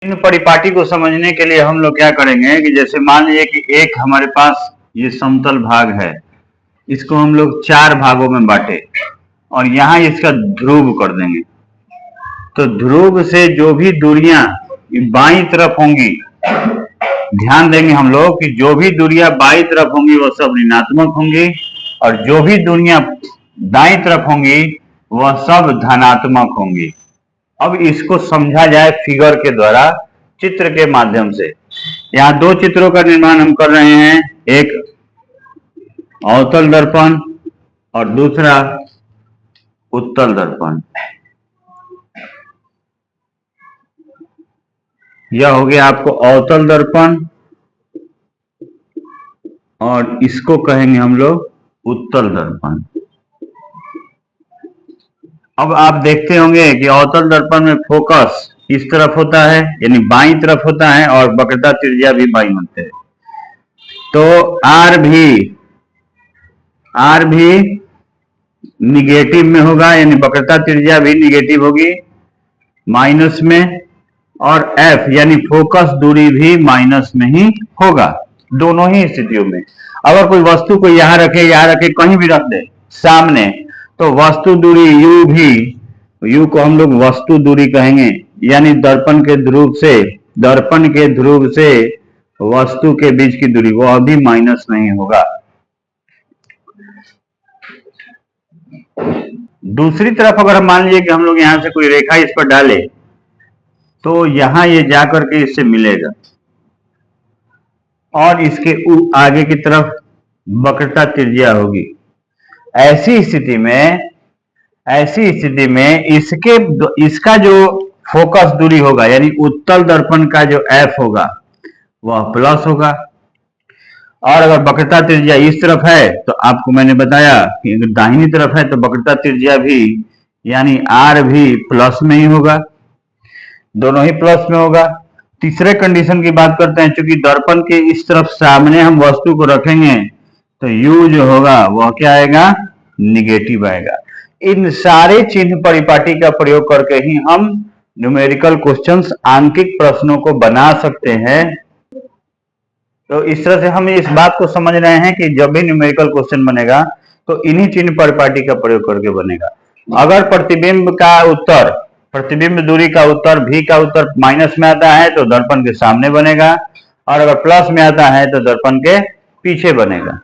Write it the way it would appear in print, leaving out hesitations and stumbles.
इन परिपाटी को समझने के लिए हम लोग क्या करेंगे कि जैसे मान लीजिए कि एक हमारे पास ये समतल भाग है, इसको हम लोग 4 भागों में बांटे और यहाँ इसका ध्रुव कर देंगे। तो ध्रुव से जो भी दूरियां बाईं तरफ होंगी, ध्यान देंगे हम लोग कि जो भी दूरियां बाईं तरफ होंगी वह सब ऋणात्मक होंगी और जो भी दूरियां दाईं तरफ होंगी वह सब धनात्मक होंगी। अब इसको समझा जाए फिगर के द्वारा, चित्र के माध्यम से। यहाँ 2 चित्रों का निर्माण हम कर रहे हैं, एक अवतल दर्पण और दूसरा उत्तल दर्पण। यह हो गया आपको अवतल दर्पण और इसको कहेंगे हम लोग उत्तल दर्पण। अब आप देखते होंगे कि अवतल दर्पण में फोकस इस तरफ होता है, यानी बाईं तरफ होता है और वक्रता त्रिज्या भी बाईं होते हैं। तो आर भी निगेटिव में होगा, यानी वक्रता त्रिज्या भी निगेटिव होगी माइनस में, और एफ यानी फोकस दूरी भी माइनस में ही होगा, दोनों ही स्थितियों में। अगर कोई वस्तु को यहां रखे कहीं भी रख दे सामने, तो वस्तु दूरी यू भी, यू को हम लोग वस्तु दूरी कहेंगे, यानी दर्पण के ध्रुव से वस्तु के बीच की दूरी वह भी माइनस नहीं होगा। दूसरी तरफ अगर मान लीजिए कि हम लोग यहां से कोई रेखा इस पर डाले तो यहां ये जाकर के इससे मिलेगा और इसके आगे की तरफ वक्रता त्रिज्या होगी। ऐसी स्थिति में इसका जो फोकस दूरी होगा, यानी उत्तल दर्पण का जो एफ होगा वह प्लस होगा, और अगर वक्रता त्रिज्या इस तरफ है तो आपको मैंने बताया कि अगर दाहिनी तरफ है तो वक्रता त्रिज्या भी यानी आर भी प्लस में ही होगा, दोनों ही प्लस में होगा। तीसरे कंडीशन की बात करते हैं, चूंकि दर्पण के इस तरफ सामने हम वस्तु को रखेंगे तो यू जो होगा वह क्या आएगा, निगेटिव आएगा। इन सारे चिन्ह परिपाटी का प्रयोग करके ही हम न्यूमेरिकल क्वेश्चंस, आंकिक प्रश्नों को बना सकते हैं। तो इस तरह से हम इस बात को समझ रहे हैं कि जब भी न्यूमेरिकल क्वेश्चन बनेगा तो इन्हीं चिन्ह परिपाटी का प्रयोग करके बनेगा। अगर प्रतिबिंब दूरी का उत्तर भी का उत्तर माइनस में आता है तो दर्पण के सामने बनेगा, और अगर प्लस में आता है तो दर्पण के पीछे बनेगा।